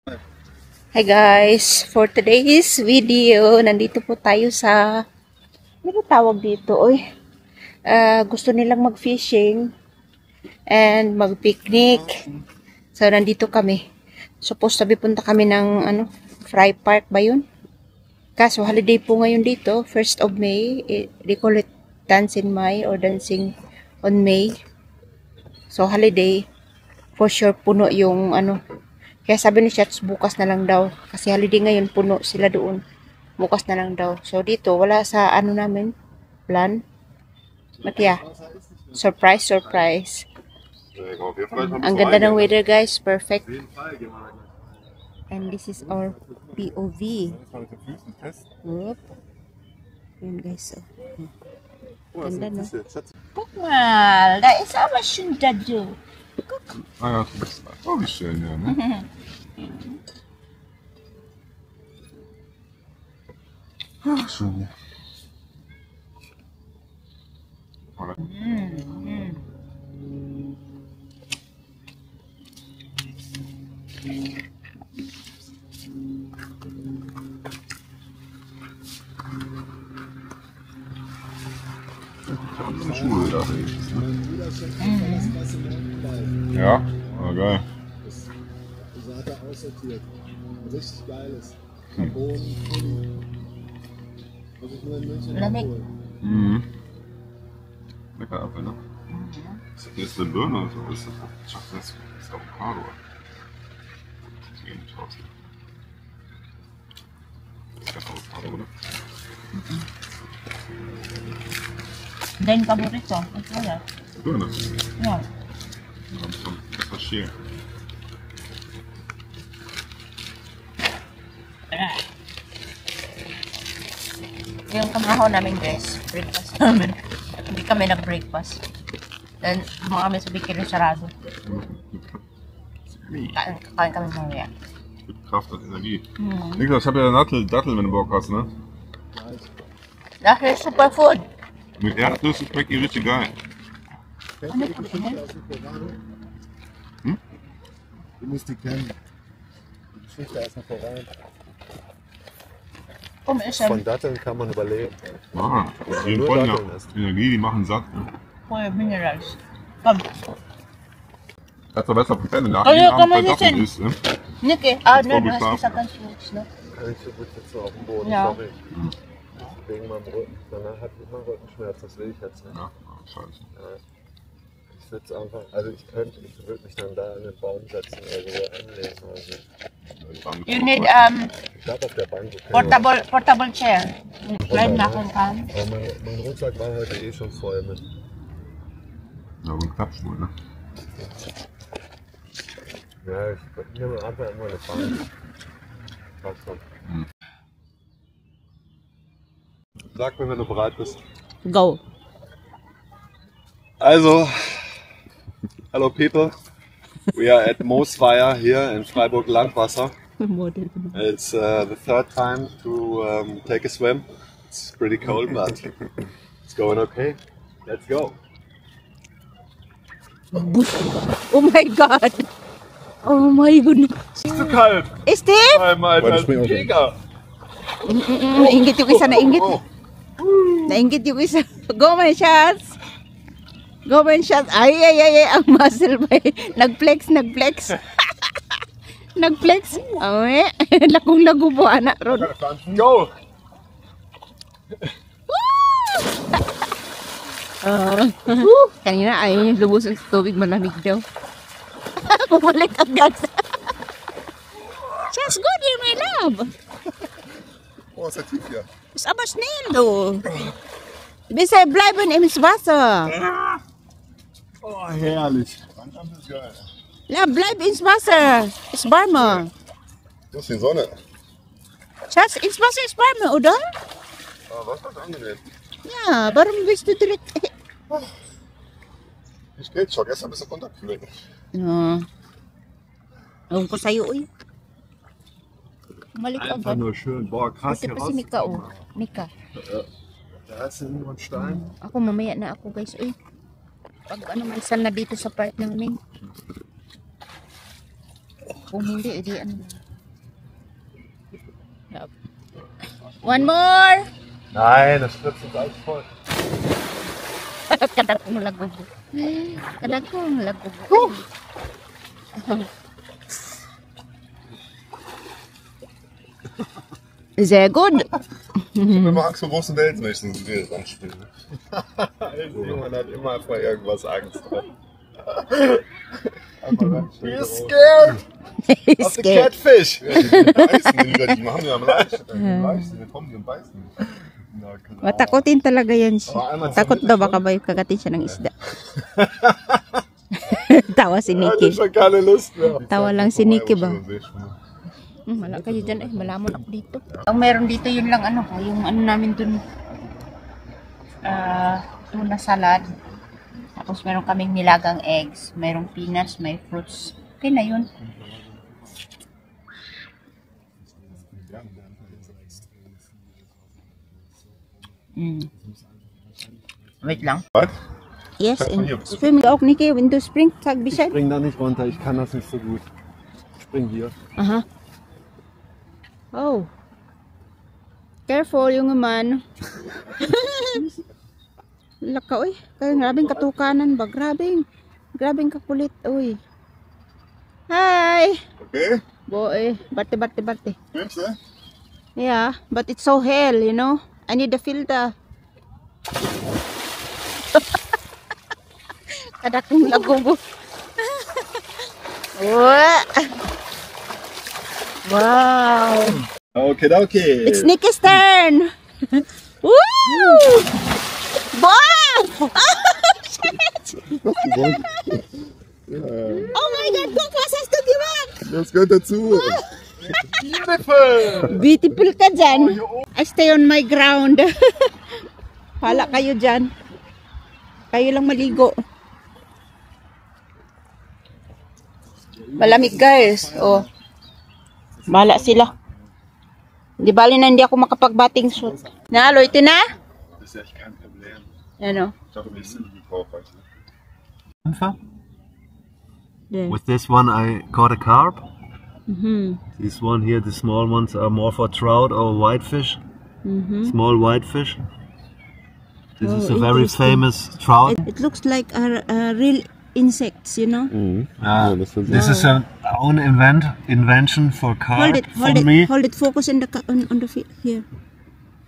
Hi guys, for today's video, nandito po tayo sa, ano ba tawag dito? Gusto nilang mag-fishing and mag-picnic. So, nandito kami. Supposed to be punta kami ng, Fry Park ba yun? Kaso, holiday po ngayon dito, 1st of May. They call it Dance in May or Dancing on May. So, holiday. For sure, puno yung, kaya sabi ni Chats, bukas na lang daw. Kasi holiday ngayon, puno sila doon. Bukas na lang daw. So, dito, wala sa namin, plan. But yeah, surprise, surprise. Ang ganda ng weather, guys. Perfect. And this is our POV. Whoop. Yun, guys. Ganda, no? Guck mal, da ist aber schön Dadu. Ah ja, das ist auch nicht schön, ja, ne? Ach, schön, ja. Das ist eine Schule, da wenigstens, ne? Ja, war geil. Das hat er aussortiert. Richtig geiles. Carbon, muss ich nur in München abholen. Mhm. Lecker Apfel, ne? Das ist eine Birne, so ist das. Ich dachte, das ist Avocado. Das geht nicht raus. Das ist Avocado, oder? Dein Paborito. Ito yan. Birne. Yeah. Das war schön. Yung kamahaw namin, guys. Breakfast namin. Hindi kami nag-breakfast. Then, mga kami sa bakery sarado. Kakain kami mamaya. Mit Kraft und Energie. Niklas, ich habe ja Dattel, wenn du Bock hast, ne? Dahil superfood. Mit Erdnüssen schmeckt die richtig geil. Kennt ihr die Geschichte aus dem Koran? Hm? Du musst die kennen. Die Geschichte aus dem Koran. Von Datteln kann man überleben. Ah, die nur wollen Datteln ja essen. Energie, die machen satt. Ne? For minerals. Komm. Das war besser, wenn du nach Oh, ja, jedem komm Abend mal bei Datteln hin. isst, ne? Niki, Jetzt no, komm du ich hast schlafen. gesagt, ganz Fruits, no? Kann ich so gut sitzen auf dem Boden, Ja. sorry. Wegen meinem Rücken. Danach hatte ich immer Rückenschmerzen, das will ich jetzt nicht. Ja, scheiße. Ja. Ich sitze einfach, also ich würde mich dann da in den Baum setzen oder so anlehnen. Also. You need Ich glaube auf der Bank. Okay, portable chair. Klein machen kann. aber mein Rucksack war heute eh schon voll mit. Ja, aber ein Klappstuhl, ne? Ja, ich nehme einfach immer eine Bank. Passt schon. Sag mir, wenn du bereit bist. Go. Also, hello people. We are at Moosfire here in Freiburg Landwasser. It's the third time to take a swim. It's pretty cold, but it's going okay. Let's go. Oh my God. Oh my goodness. Zu kalt. Steve? Beim alter Jäger. Nainggit yung isa, nainggit. Nainggit yung isa. Go man shots. Go man shots. Ay, ang muscle ba eh. Nag-flex. Nag-flex. Ay, lakong-lago po, anak, Ron. Go. Kanina ayaw niya lubusan sa tubig, malamig daw. Bumalik agad. Just go dear, my love. Oh, ist ja tief hier. Ist aber schnell, du. Bisher bleiben im Wasser. Oh, herrlich. Langsam ist geil. Ja, bleib ins Wasser. Ist warmer. Du hast die Sonne. Schatz, ins Wasser ist warmer, oder? Aber was ist angenehm? Ja, warum bist du direkt... Ich geht schon, gestern bist du runtergekühlt. Ja. Ewan ko sa'yo, uy. Malik Einfach agad. nur schön. Boah, krass Buti hier pa si Mika, oh. Mika. Da ist irgendwo ein Stein. Ako, mamaya na ako, guys, uy. Pag ano man sana dito sa part namin. Kung hindi, edi ano. One more! Nein, das spritzt uns alles voll. Kadakong lagubo. Kadakong lagubo. Sehr gut. Ich habe immer Angst vor großen Wellen, wenn ich so ein Bild anspiele. Man hat immer vor irgendwas Angst. You're scared Of the catfish! Die machen ja am leichtesten. Die kommen und beißen. Matakotin talaga yan siya. Takot daw baka ba kagatin siya ng isda. Tawa si Hatte Nikki. schon keine Lust mehr. Tawa lang si Nikki ba? Wala kayo dyan. Malamon ako dito. Ang meron dito yun lang ano ko. Yung ano namin dun. Tuna salad. Tapos meron kaming nilagang eggs. Merong peanuts, may fruits. Okay na yun. Wait lang. Was? Yes, and swimming auch Nikki, when du springst, sag Ich Bescheid. spring da nicht runter, ich kann das nicht so gut. Ich spring hier. Aha. Oh. Careful yung man. Laka, uy. Kaya grabing katukanan ba? Grabing kakulit, uy. Hi! Okay, Boy, barte. nimmst du? Yeah, but it's so hell, you know? I need a filter. Kadakong lagubo. Wow! Okay, okay. It's Nikki's turn! Woo! Wow! Oh my God! Guck, was hast du gemacht? Das gehört dazu. Beautiful! Beautiful ka dyan. I stay on my ground. Hala kayo dyan. Kayo lang maligo. Malamig guys. Oh. Bahala sila. Di bali na hindi ako makapag-batting suit. Nalo, ito na? Das ist echt kein Problem. Ano? Ich habe ein bisschen gekauft. Yeah. With this one I caught a carp. Mhm. This one here, the small ones are more for trout or whitefish. Small whitefish. This is a very famous trout. It looks like a real insects, you know? This is an own invention for carp for me. Hold it, focus on the on the feet here.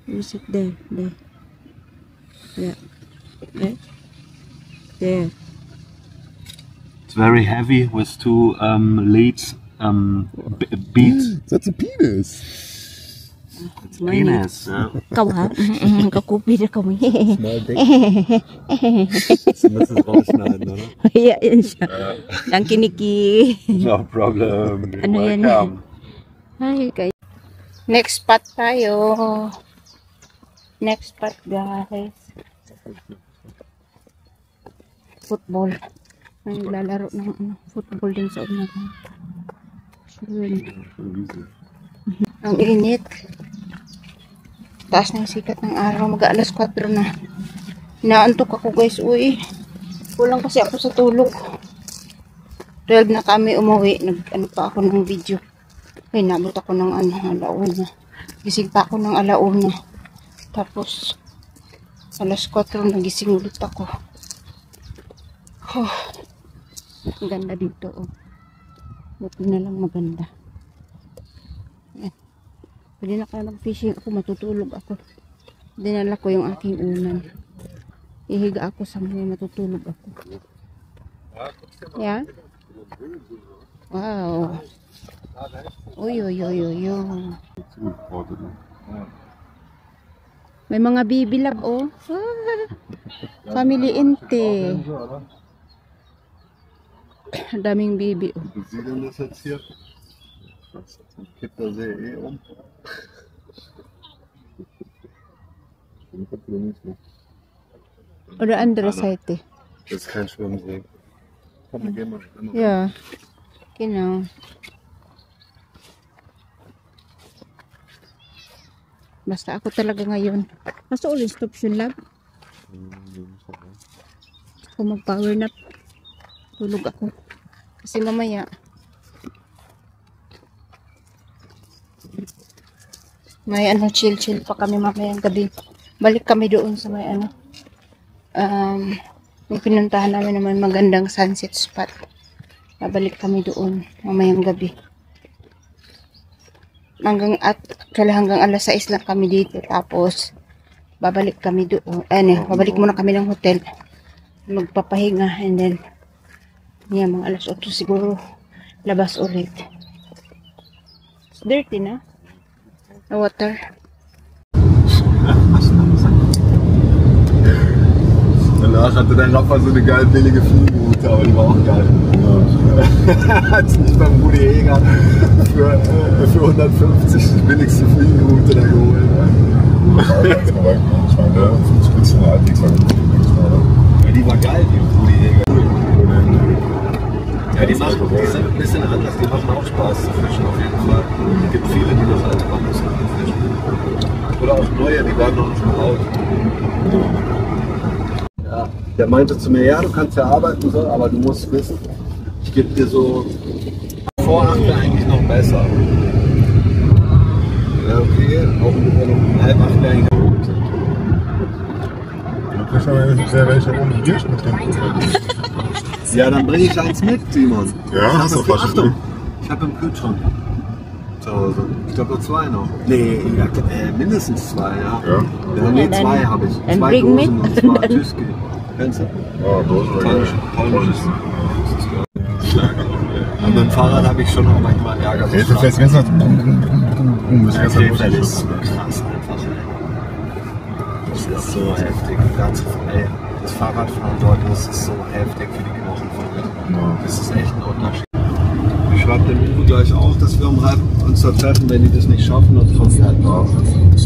Where is it? There. Yeah. Okay. There. It's very heavy with two leads, beads. That's a penis. It's penis. Yeah. Kau ha? Kakupi na kami. Sie müssen es rausschneiden, oder? Yeah, yan siya. Ang kiniki. No problem. Ano yan? Welcome. Hi guys. Next spot tayo. Next spot guys. Football. Ay, lalaro ng football din sa una. Sure. Ang init. Taas na yung sikat ng araw. Mag-alas 4 na. Inaantok ako guys. Uy. Kulang kasi ako sa tulog. 12 na kami umuwi. Nag-ano pa ako ng video. Ay, nabot ako ng alauna. Gising pa ako ng alauna. Tapos, alas 4 nagising ulit ako. Oh, ang ganda dito. Oh. Buti na lang maganda. Ayan. Pwede na kaya mag-fishing ako. Matutulog ako. Dinala ko yung aking unan. Ihiga ako sa mga matutulog ako. Yan. Wow. Uy. May mga bibilab, oh. Family Inte. Daming bibi, oh. Wie sieht denn das jetzt hier? Das kippt der See um. Oder andere Seite. Das ist kein Schwimmsee. Komm, wir gehen mal schwimmen. Ja. Genau. Basta ako talaga ngayon. Basta ulit stop yun lang. Ako mag-power nap. Tulog ako. Kasi mamaya May ano, chill-chill pa kami mamayang gabi. Balik kami doon sa may ano. Yung pinuntahan namin naman magandang sunset spot. Babalik kami doon mamayang gabi. Hanggang alas 6 lang kami dito. Tapos, babalik kami doon. Babalik muna kami ng hotel. Magpapahinga. And then, mga alas 8 siguro, labas ulit. It's dirty na. The water. Danach hatte dein Rapper so eine geil billige Fliegenroute, aber die war auch geil. Hat sich nicht beim Rudi Jäger für 150 die billigste Fliegenroute da geholt. Ja, die war geil, die Rudi Jäger. Ja, die sind ein bisschen anders, die machen auch Spaß zu fischen auf jeden Fall. Es gibt viele, die das alte Bambus fischen. Oder auch neue, die werden noch nicht gebaut. Ja, der meinte zu mir, ja, du kannst ja arbeiten so, aber du musst wissen, ich gebe dir so vor 8 wäre eigentlich noch besser. Ja, okay, auch wenn noch um halb 8 wäre eigentlich noch gut. Ja, dann bringe ich eins mit, Simon. Ja, hast du fast Achtung, ich habe im Kühlschrank zu Hause. Ich glaube nur 2 noch. Nee, ja, mindestens 2, ja. Ja, nee, 2 habe ich. 2 Dosen und zwar Tüski. Kennst du? Ja, Dosen. Polnisches. Und mit dem Fahrrad habe ich schon auch manchmal Ärger. Ja, du fährst ganz nach Krefeld ist krass einfach. Das ist so heftig. Das Fahrradfahren dort, das ist so heftig für die Knochen. Das ist echt ein Unterschied. Ich schreibe dem Uwe gleich auch, dass wir um halb uns da treffen, wenn die das nicht schaffen und von halt drauf.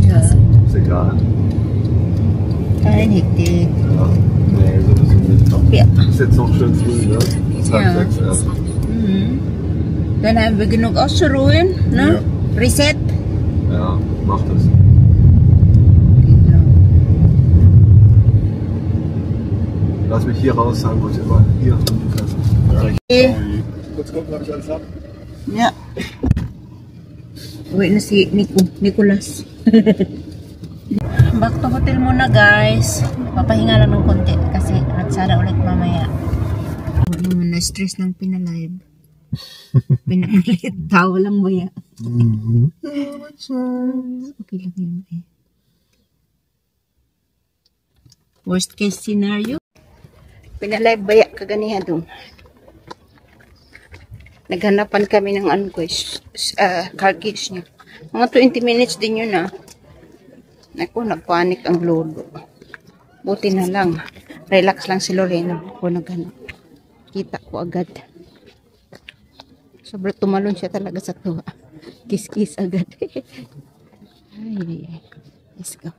Ja. Ist egal. Kein Hektik. Ja. Nee, sowieso nicht. Ja. Ist jetzt noch schön früh, ne? Ist halb 6 erst. Dann haben wir genug auszuruhen, ne? Ja. Reset. Ja, mach das. Lass mich hier raus sagen, wo ich immer hier auf dem Fresse. Okay. Kurz gucken, ob ich alles hab. Ja. Uwi na si Nicolas. Back to hotel muna guys. Papahinga lang ng konti kasi ratsada ulit mamaya. Ano mo na stress ng pinalive. Pinalit tao lang ba ya? Okay lang yun eh. Worst case scenario. Pinalive ba ya kaganihan doon? Naghanapan kami ng ano guys, car keys niya. Mga 20 minutes din yun Naku, nagpanik ang lolo. Buti na lang. Relax lang si Lorena. Ako naghanap. Kita ko agad. Sobrang tumalon siya talaga sa tuwa. Kiss-kiss agad. Ay, let's go.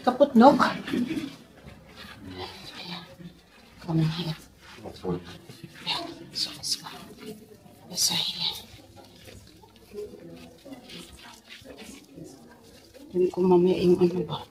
Kaput no? Come here. So let's go. Basa here. Tingnan ko mamaya yung ano ba.